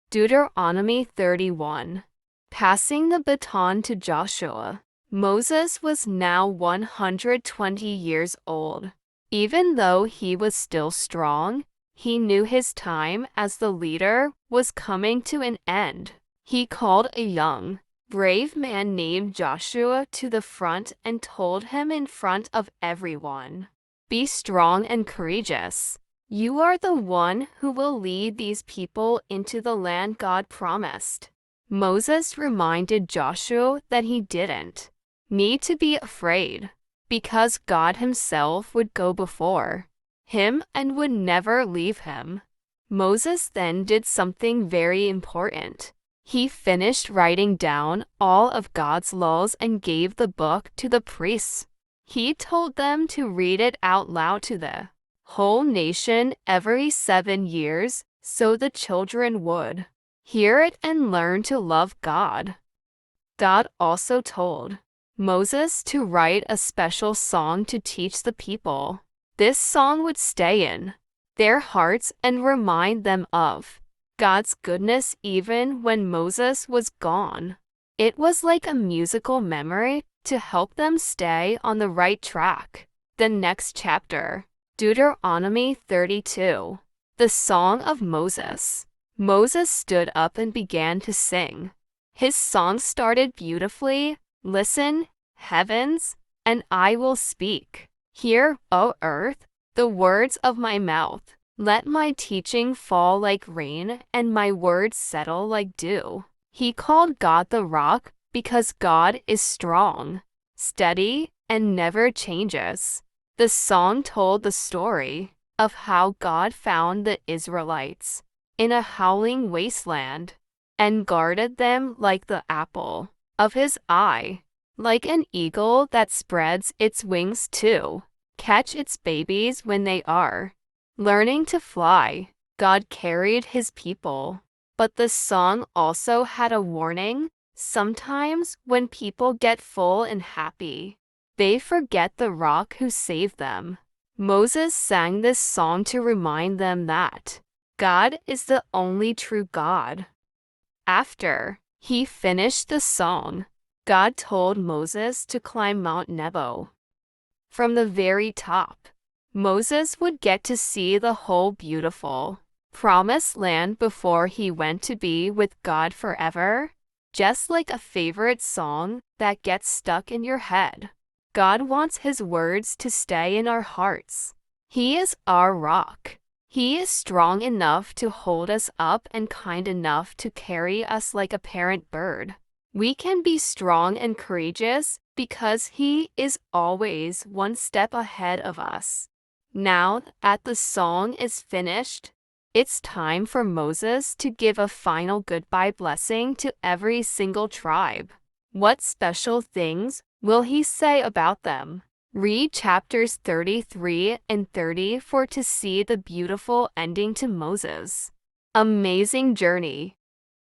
Deuteronomy 31. Passing the baton to Joshua. Moses was now 120 years old. Even though he was still strong, he knew his time as the leader was coming to an end. He called a young, brave man named Joshua to the front and told him in front of everyone, "Be strong and courageous. You are the one who will lead these people into the land God promised." Moses reminded Joshua that he didn't need to be afraid, because God himself would go before him and would never leave him. Moses then did something very important. He finished writing down all of God's laws and gave the book to the priests. He told them to read it out loud to the whole nation every 7 years so the children would hear it and learn to love God. God also told Moses to write a special song to teach the people. This song would stay in their hearts and remind them of God's goodness even when Moses was gone. It was like a musical memory to help them stay on the right track. The next chapter, Deuteronomy 32. The Song of Moses. Moses stood up and began to sing. His song started beautifully. "Listen, heavens, and I will speak. Hear, O earth, the words of my mouth. Let my teaching fall like rain and my words settle like dew." He called God the rock because God is strong, steady, and never changes. The song told the story of how God found the Israelites in a howling wasteland and guarded them like the apple of his eye, like an eagle that spreads its wings to catch its babies when they are learning to fly. God carried his people. But the song also had a warning. Sometimes when people get full and happy, they forget the rock who saved them. Moses sang this song to remind them that God is the only true God. After he finished the song, God told Moses to climb Mount Nebo. From the very top, Moses would get to see the whole beautiful, promised land before he went to be with God forever. Just like a favorite song that gets stuck in your head, God wants his words to stay in our hearts. He is our rock. He is strong enough to hold us up and kind enough to carry us like a parent bird. We can be strong and courageous because he is always one step ahead of us. Now that the song is finished, it's time for Moses to give a final goodbye blessing to every single tribe. What special things will he say about them? Read chapters 33 and 34 to see the beautiful ending to Moses' amazing journey.